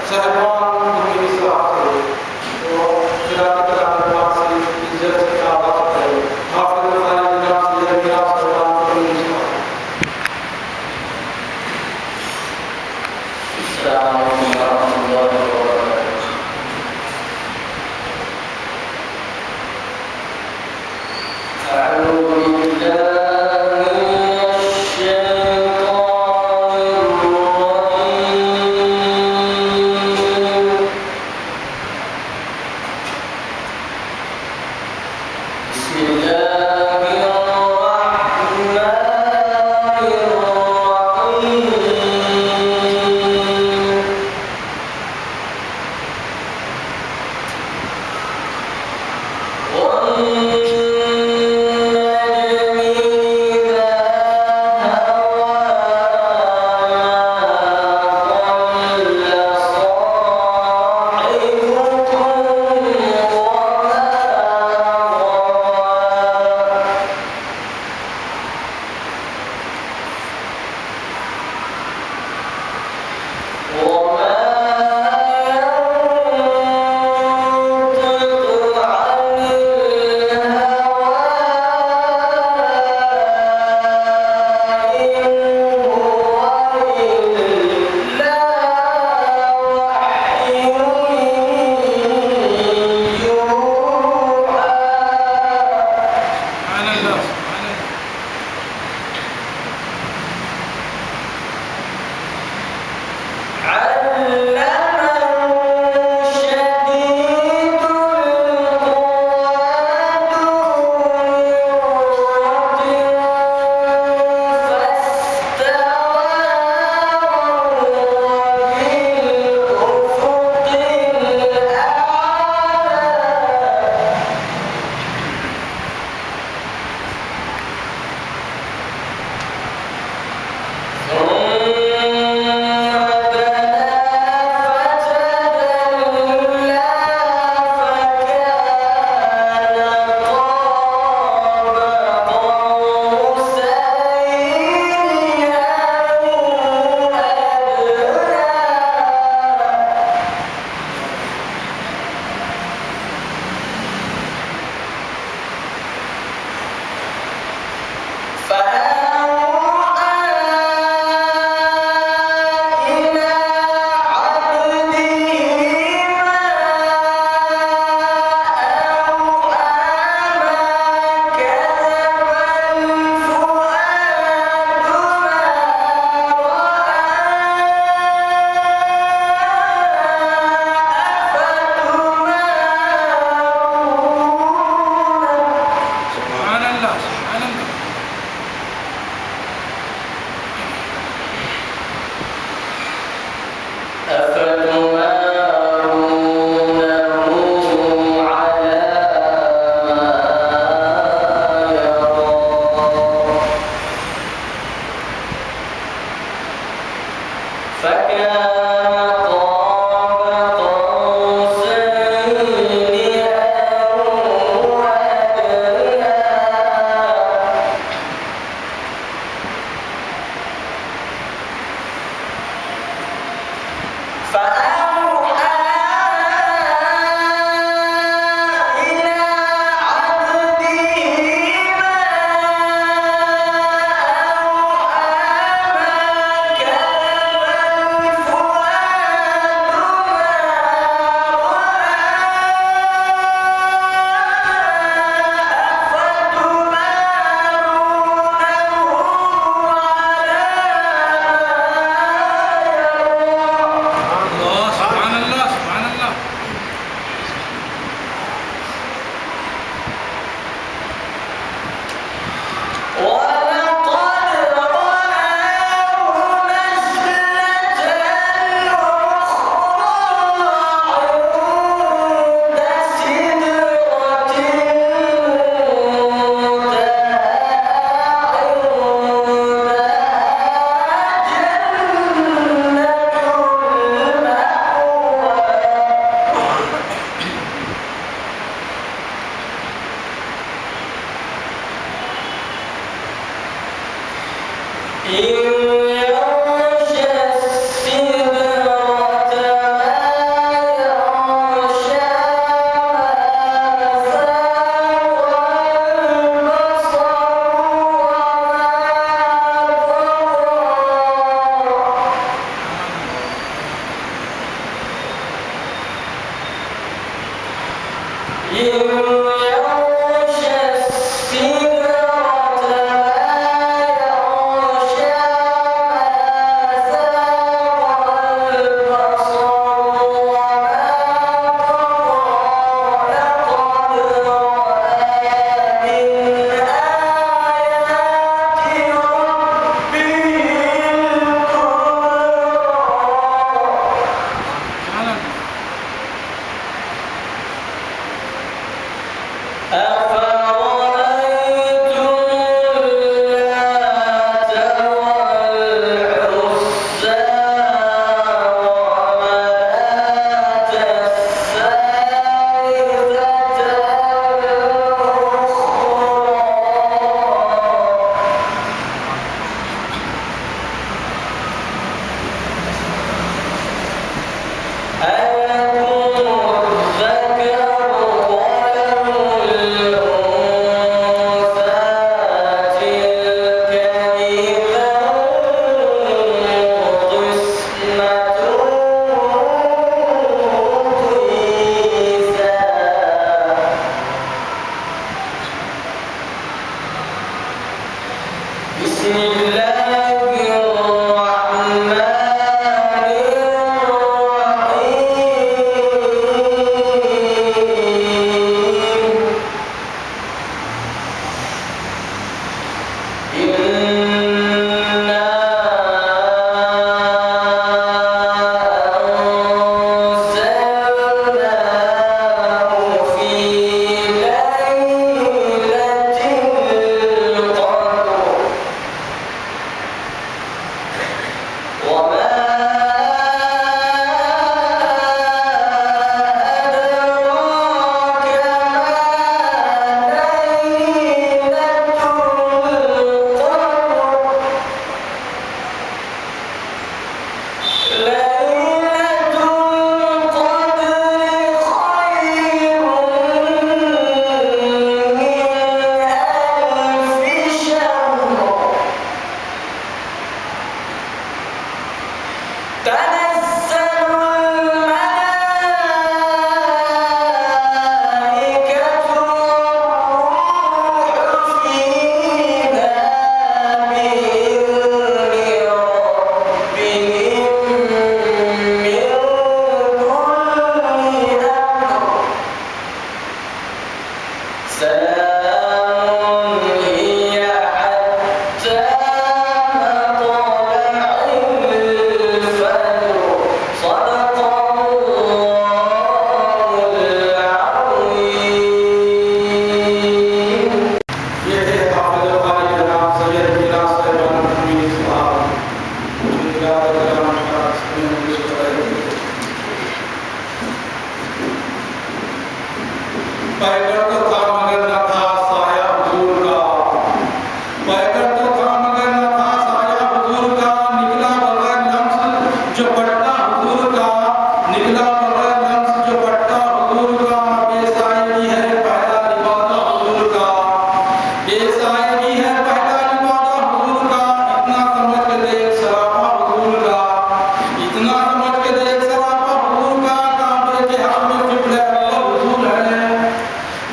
صاحبان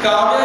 کعبے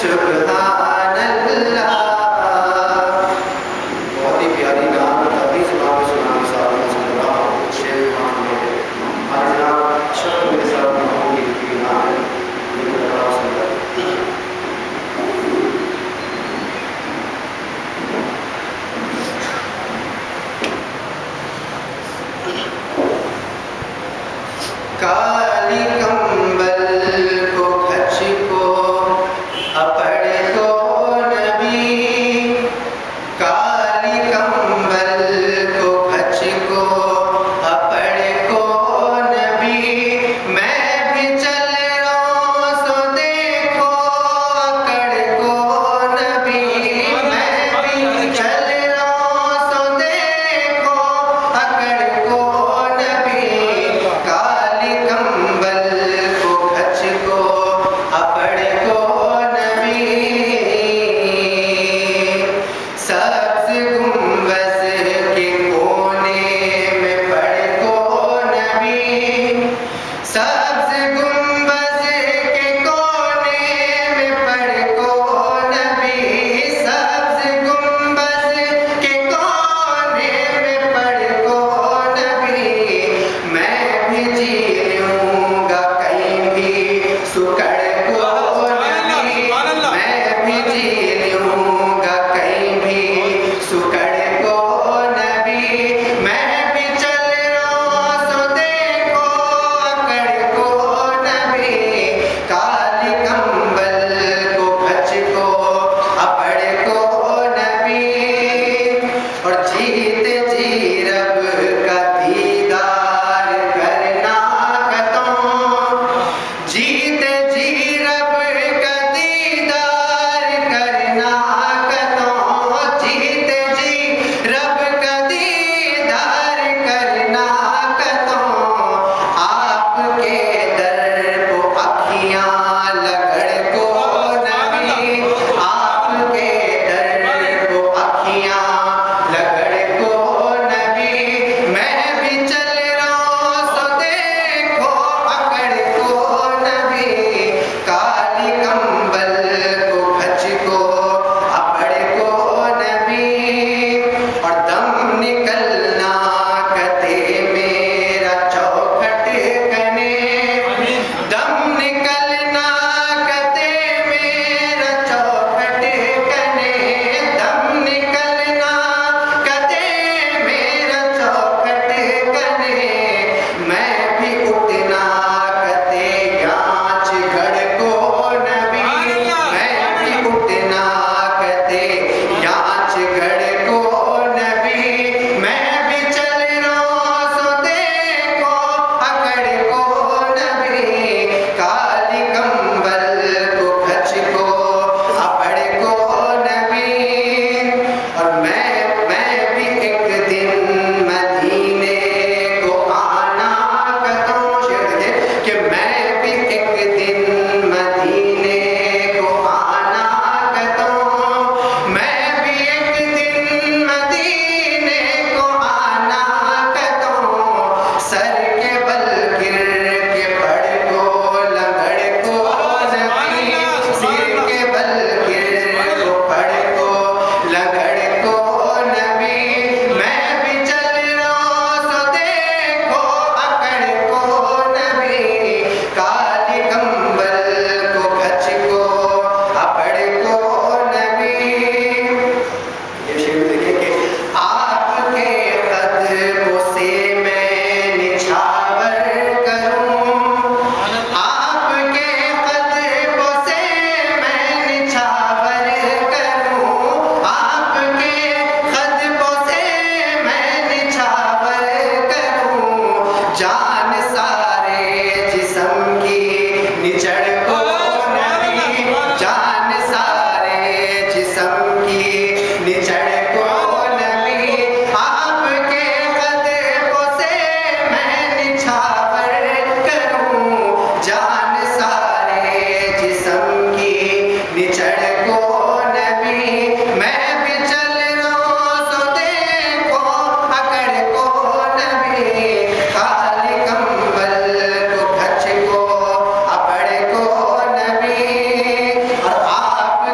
سبحان اللہ. بہت ہی پیاری نام تبھی زبان میں سنا کے ساتھ میں صلی اللہ شیر امام نے ہمارے جناب اشرف میرے ساتھ محمود کی نام ہے لیکن اللہ صلی اللہ. کالی کمبل کو کھچ کو اپڑ کو نبی، کالی کمبل کو کھچ کو اپڑ کو نبی، میں بھی چل رہا ہوں سو دیکھو اکڑ کو نبی، میں بھی چل رہا ہوں سو دیکھو اکڑ کو نبی، کالی کمبل کو کھچ کو اپڑ کو نبی، سبز گنبد کے کونے میں پڑھ کو نبی، سبز گنبد کے کونے میں پڑھ کو نبی، سبز گنبد کے کونے میں پڑھ کو نبی، میں بھی جی لوں گا کہیں بھی سکڑ کو نبی، میں بھی جی لوں گا کہیں بھی سکڑ کو نبی، میں بھی چل رہا ہوں سو دیکھو اکڑ کو نبی، کالی کمبل کو کھچ کو اپڑ کو نبی، اور جیتے جی رب کا دیدار کرنا کتوں، جیتے جی رب کا دیدار کرنا کتوں، جیتے جی رب کا دیدار کرنا کتوں، آپ کے در کو اکھیاں لگڑ کو نبی، آپ کے در کو اکھیاں لگڑ کو نبی، میں بھی چل رہا ہوں سو دیکھو اکڑ کو نبی، کالی کمبل کو کھچ کو اپڑ کو نبی، اور دم نکلنا کتے میرا چوکھٹ کنے، دم نکلنا کتے میرا چوکھٹ کنے، دم نکلنا کتے میرا چوکھٹ کنے، میں بھی اٹھنا کتے یانچ گھڑ کو نبی، میں بھی اٹھنا کتے یانچ گھڑ کو نبی، میں بھی چل رہا ہوں سو دیکھو اکڑ کو نبی، کالی کمبل کو کھچ کو اپڑ کو نبی، اور میں بھی ایک دن مدینے کو آنا کتوں، شعر دیکھیں کہ میں بھی ایک دن مدینے کو آنا کتوں، میں بھی ایک دن مدینے کو آنا کتوں، سر کے بل گر کے پڑھ کو لنگڑ کو نبی، سر کے بل گر کو پڑھ کو لنگڑ کو نبی، میں بھی چل رہا ہوں سو دیکھو اکڑ کو نبی، کالی کمبل کو کھچ کو اپڑ کو نبی. یہ شعر دیکھیں کہ آپ کے قدموں سے میں نچھاور کروں، آپ کے قدموں سے میں نچھاور کروں، آپ کے قدموں سے میں نچھاور کروں، جان سارے جسم کی نچڑ کو نبی، جان سارے جسم کی نچڑ کو نبی، آپ کے قدموں سے میں نچھاور کروں، جان سارے جسم کی نچڑ کو نبی، میں بھی چل رہا ہوں سو دیکھو اکڑ کو نبی، کالی کمبل کو کھچ کو اپڑ کو نبی، اور آپ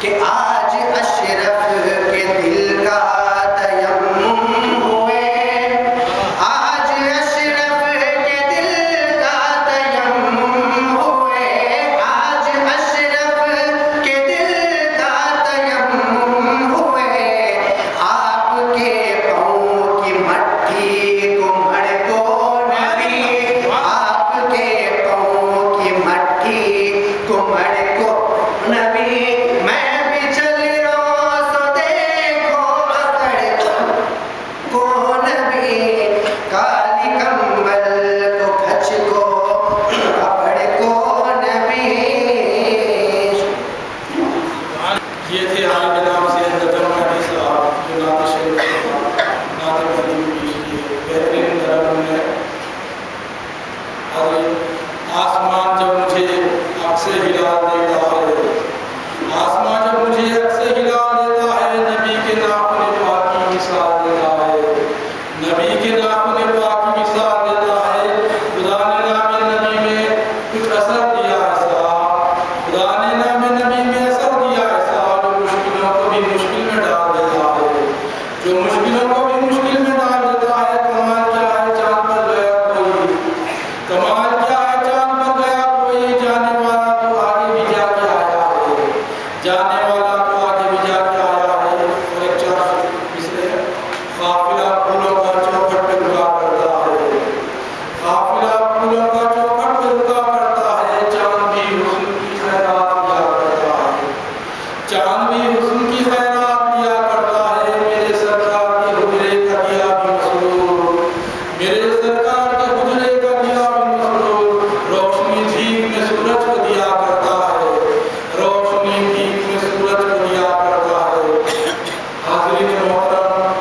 کہ آج اشرف کے دل کا تیمم ہوئے، آج اشرف کے دل کا تیمم ہوئے، آج اشرف کے دل کا تیمم ہوئے، آپ کے پاؤں کی مٹی کمہڑ کو نبی، آپ کے پاؤں کی مٹی کمہڑ کو نبی، میں بھی چل رہا سو دیکھو پکڑ کو نبی، کالی کمبل کو کھچ کو پکڑ کو نبی۔ یہ تھے حال جناب سے نظم نبی صاحب جو نعت شریف نعت قدیم پیش کیے، بہترین طرح میں آسمان جب مجھے اب سے ہلا دیتا ہے، آسمان جب مجھے اب سے ہلا دیتا ہے، نبی کے ناخن پاک کی مثال دیتا ہے، نبی کے ناخن پاک کی مثال دیتا ہے۔ خدا نے نام نبی میں کچھ اثر دیا ایسا، خدا نے نام نبی میں اثر دیا ایسا جو مشکلوں کو بھی مشکل میں ڈال دیتا ہے، جو مشکلوں کو بھی مشکل میں ڈال دیتا ہے۔ کمال کیا ہے چاند پر گیا کوئی، کمال کیا ہے چاند پر گیا کوئی، جانے والا تو آگے بھی جا کے آیا ہے، جانے والا تو آگے بھی جا کے آیا ہے۔ اور ایک چار مصرے ہیں، قافلہ پھولوں کا چوکھٹ پہ رکا کرتا ہے، قافلہ پھولوں کا چوکھٹ پہ رکا کرتا ہے، چاند بھی حسن کی خیرات دیا کرتا ہے، چاند بھی حسن کی خیرات دیا کرتا ہے۔ میرے سرکار کے حجرے کا دیا بھی مسرور، میرے سرکار کے حجرے کا دیا بھی مسرور، روشنی دھیپ میں سورج کو دیا کرتا ہے، روشنی دھیپ میں سورج کو دیا کرتا ہے۔ حاضرین محترم،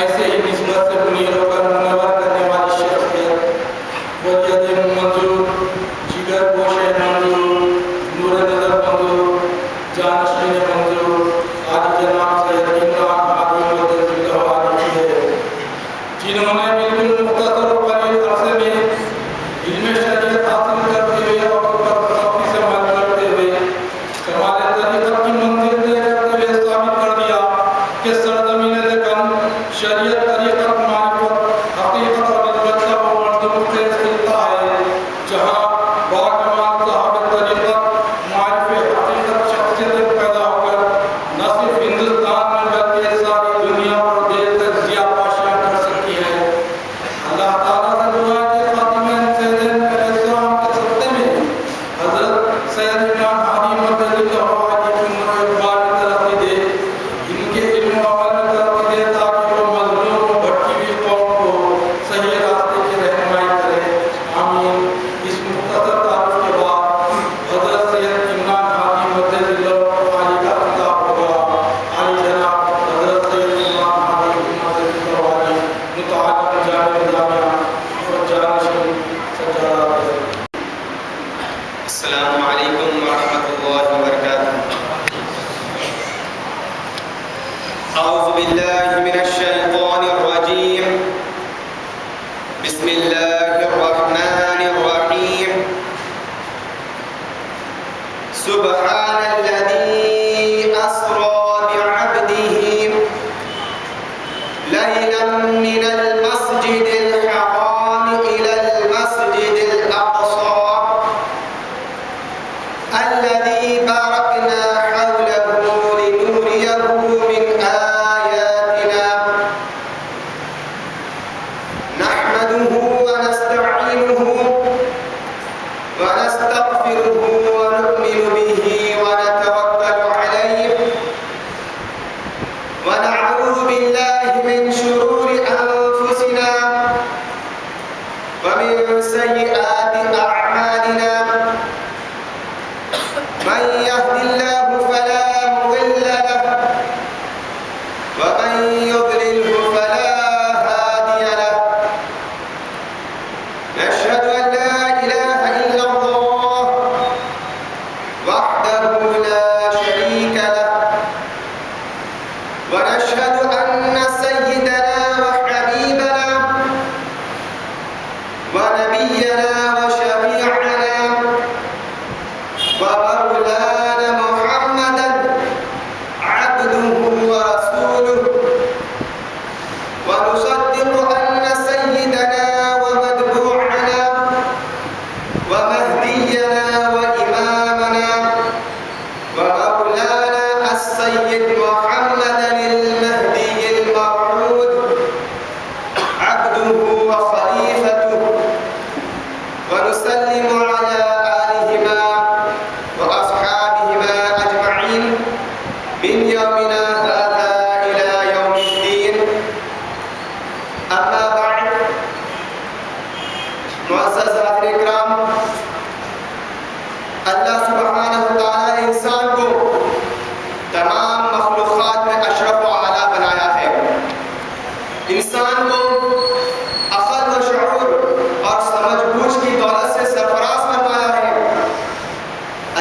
ایسے ہی نسبت سے منیر ہو کر منور کرنے والی شخصیت، وجد منظور، جگر گوشے منظور، نور نظر منظور، جانشین منظور، آج جناب سید عمران عظیم الدین الحواری ہے، جنہوں نے بالکل مختصر و قلیل عرصے میں علم شریعت حاصل کرتے ہوئے اور اس پر سختی سے عمل کرتے ہوئے کمال طریقت کی منزل طے کرتے ہوئے ثابت کر دیا کہ سرزمین دکن شریعت طریقت معرفت حقیقت اور نسبت کا وہ مردم خیز ملتا ہے جہاں باکمال صاحب طریقت معرف حقیقت شخصیت پیدا ہو کر نہ صرف ہندوستان میں بلکہ ساری دنیا پر دیر تک ضیاء پاشیاں کر سکتی ہے۔ اللہ تعالیٰ سے دعا ہے کہ خاتمہ سیدنا علیہ السلام کے صدقے میں حضرت سید عمران ہادی مدد اللہ کی عمر السيد محمدا المهدي الموعود عبده وخليفته، ونسلم على آلهما وأصحابهما أجمعين من يومنا هذا إلى يوم الدين. أما بعد، معزز حاضرین کرام، اللہ سبحانہ وتعالی نے انسان کو تمام مخلوقات میں اشرف و اعلیٰ بنایا ہے. انسان کو عقل و شعور اور سمجھ بوجھ کی دولت سے سرفراز فرمایا ہے.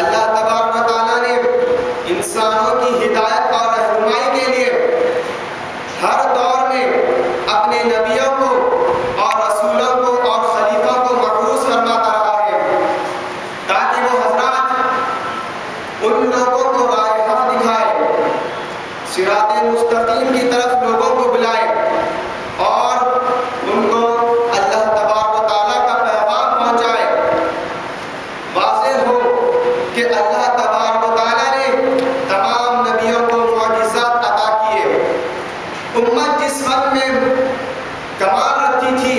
اللہ تبارک و تعالیٰ نے انسانوں کی ہدایت اور رہنمائی کے لیے ہر دور میں اپنے نبیوں کو اور رسولوں کو اور خلیفوں کو مبعوث فرماتا رہا ہے، تاکہ وہ حضرات ان لوگوں کو راہ حق دکھائے، صراط مستقیم کی طرف لوگوں کو بلائے اور ان کو اللہ تبارک و تعالیٰ کا پیغام پہنچائے. واضح ہو کہ اللہ تبارک و تعالیٰ نے تمام نبیوں کو معجزات عطا کیے. امت جس فن میں کمال رکھتی تھی،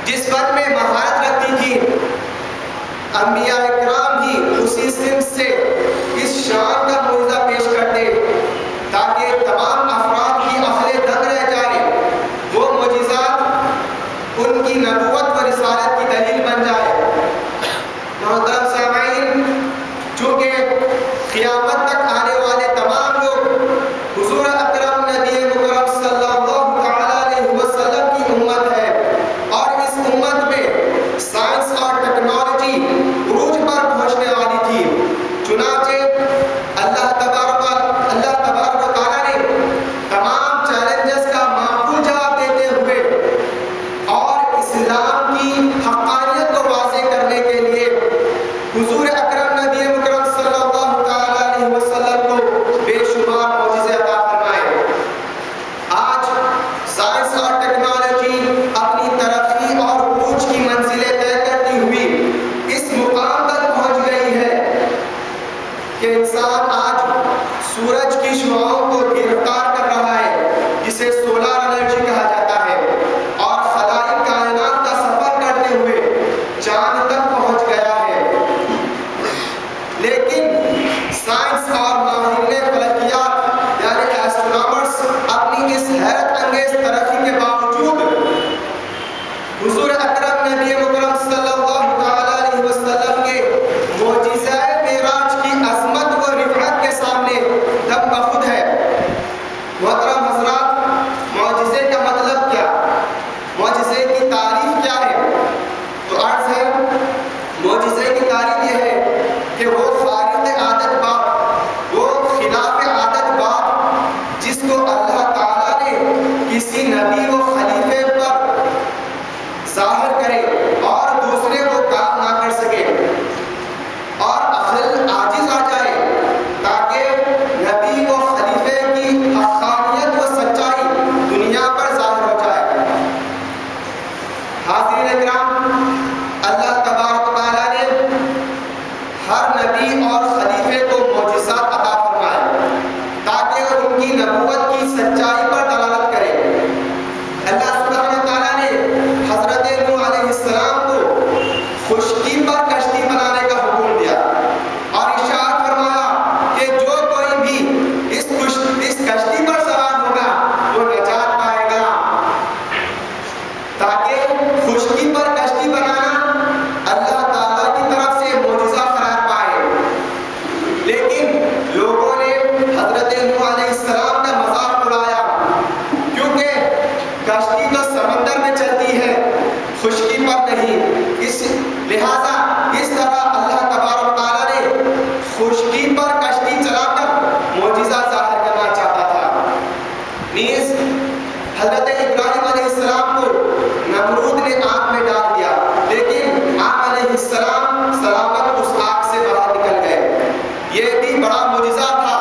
جس فن میں مہارت رکھتی تھی، انبیاء اکرام بھی اسی سمت سے اس شان کا معجزہ پیش کرتے تاکہ تمام افراد کی عقلیں دنگ رہ جائیں. وہ معجزات ان کی نبوت و رسالت کی دلیل بن جائے. محترم سامعین، چونکہ قیامت تک آنے والے تمام لوگ حضور اکرم نبی مکرم صلی اللہ تعالیٰ علیہ وسلم کی امت ہے اور اس امت میں سائنس اور ٹیکنالوجی عروج پر پہنچنے والی تھی، چنانچہ اللہ تبارک و تعالیٰ نے تمام چیلنجز کا معقول جواب دیتے ہوئے اور اسلام کی حقانیت کو واضح کرنے کے لیے حضور اکرم نبی مکرم صلی اللہ تعالیٰ علیہ وسلم کو بے شمار معجزے عطا فرمائے. آج سائنس اور ٹیکنالوجی اپنی ترقی اور عروج کی منزلیں طے کرتی ہوئی اس مقام تک پہنچ گئی ہے کہ انسان آج سورج کی شعاعوں کو گرفتار کر رہا ہے، جسے سولار انرجی کہا جاتا ہے، اور خلائی کائنات کا سفر کرتے ہوئے چاند تک پہنچ گیا ہے. لیکن سائنس اور ماہرین فلکیات یعنی ایسٹرونامرز اپنی اس حیرت انگیز ترقی کے باوجود حضور اکرم نبی مکرم صلی اللہ تعالیٰ علیہ وسلم کے معجزہ معراج کی عظمت و رفعت کے سامنے دم بخود ہے. محترم حضرات، معجزے کا مطلب کیا؟ معجزے کی تعریف کیا ہے؟ تو عرض ہے، معجزے کی تعریف یہ ہے کہ وہ خارق عادت بات، وہ خلاف عادت بات جس کو اللہ تعالیٰ نے کسی نبی و خلیفے پر ظاہر کرے اور دوسرے کو کام نہ کر سکے اور عقل عاجز آ جائے، تاکہ نبی و خلیفے کی حقانیت و سچائی دنیا پر ظاہر ہو جائے. حاضرین اکرام، اللہ تبارک و تعالیٰ نے ہر نبی اور خلیفے کو معجزات عطا فرمائے تاکہ وہ ان کی نبوت کی سچائی پر دلالت کرے. اللہ سبحانہ و تعالیٰ نے حضرت نوح علیہ السلام کو خشکی پر کشتی بنانے کا حکم دیا اور ارشاد فرمایا کہ جو کوئی بھی اس کشتی پر سوار ہوگا وہ نجات پائے گا. تاکہ خشکی پر کشتی بنانا اللہ تعالیٰ کی طرف سے معجزہ قرار پائے. لیکن لوگوں نے حضرت نوح علیہ السلام کا مذاق اڑایا، کیونکہ کشتی تو سمندر میں چلتی ہے، خشکی پر نہیں. لہذا اس طرح اللہ تبارک و تعالیٰ نے خشکی پر کشتی چلا کر معجزہ ظاہر کرنا چاہتا تھا. نیز حضرت ابراہیم علیہ السلام کو نمرود نے آگ میں ڈال دیا، لیکن آپ علیہ السلام سلامت اس آگ سے باہر نکل گئے. یہ بھی بڑا معجزہ تھا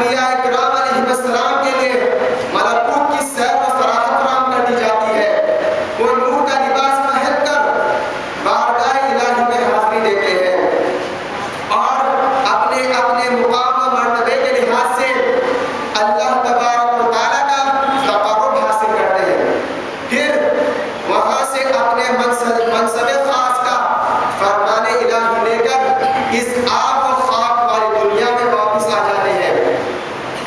انبیاء کرام علیہ السلام کے لیے ملکوت کی سیر و سراحت فراہم کر دی جاتی ہے. وہ نور کا لباس پہن کر بارگاہ الہی میں حاضری دیتے ہیں اور اپنے اپنے مقام و مرتبے کے لحاظ سے اللہ تبارک و تعالیٰ کا تقرب حاصل کرتے ہیں. پھر وہاں سے اپنے منصب خاص کا فرمان الہی لے کر اس آب و خاک والی دنیا میں واپس آ جاتے ہیں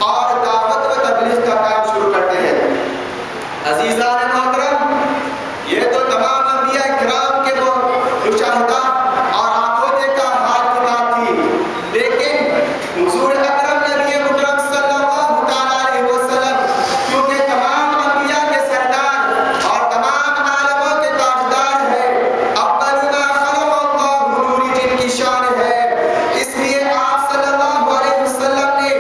اور دعوت و تبلیغ کا کام شروع کرتے ہیں. عزیزان محترم، یہ تو تمام انبیاء کرام کے وہ مشاہدہ اور آنکھوں دیکھا حال کی بات تھی، لیکن حضور اکرم نبی مکرم صلی اللہ تعالیٰ علیہ وسلم کیونکہ تمام انبیاء کے سردار اور تمام عالموں کے تاجدار ہیں، افضل ما خلق اللہ نوری جن کی شان ہے، اس لیے آپ صلی اللہ علیہ وسلم نے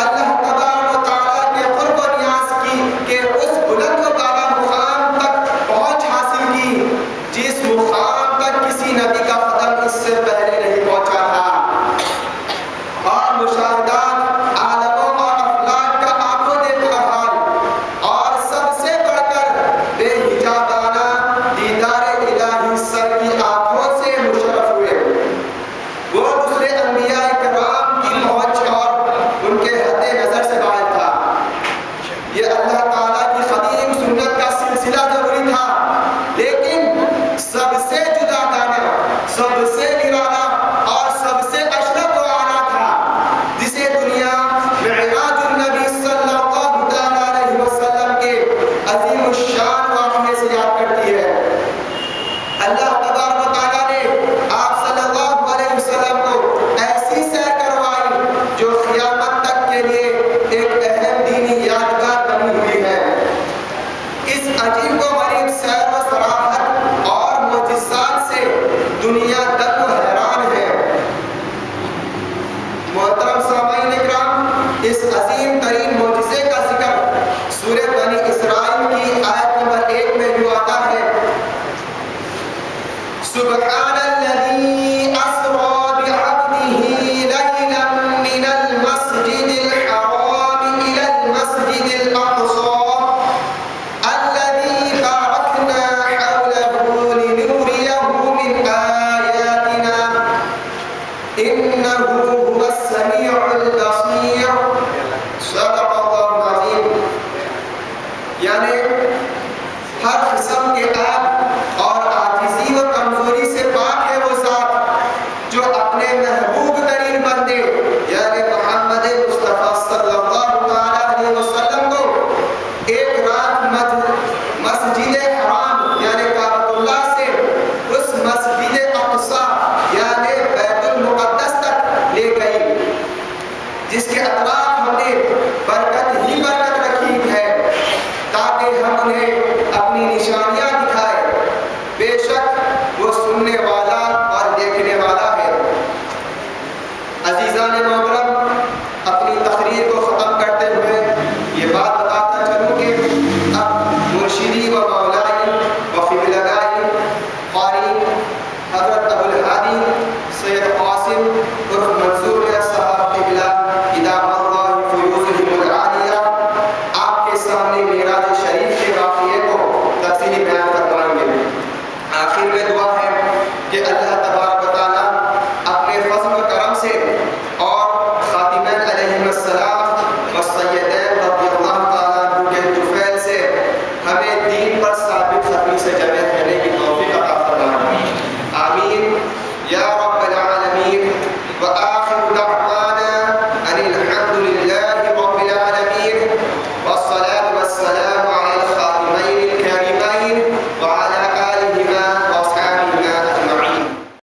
اللہ تبارک و تعالیٰ کے قرب و نیاز کی کہ اس بلند و بالا مقام تک پہنچ حاصل کی جس مقام تک کسی نبی کا قدم اس سے پہلے نہیں پہنچا تھا. اور مشاہدات عالموں اور افلاک کا آنکھوں دیکھا حال اور سب سے بڑھ کر بے حجابانہ دیدار الہی سر کی آنکھوں سے مشرف ہوئے. وہ دوسرے انبیاء کرام کی پہنچ اور ان کے حد نظر سے باہر تھا. یہ اللہ تعالیٰ کی قدیم سنت کا سلسلہ ضروری تھا، لیکن سب سے جدا گانا، سب سے نرالا اور سب سے اشرف و اعلیٰ تھا، جسے دنیا معراج النبی صلی اللہ تعالیٰ علیہ وسلم کے عظیم الشان واقعے سے یاد کرتی ہے. اللہ تبارک و تعالیٰ نے آپ صلی اللہ علیہ وسلم کو ایسی سیر کروائی جو قیامت تک کے لیے ایک اہم دینی یادگار بنی ہوئی ہے. اس عجیب و غریب سیر و سراحت اور معجزات سے دنیا دنگ و حیران ہے. محترم سامعین اکرام، اس عظیم ترین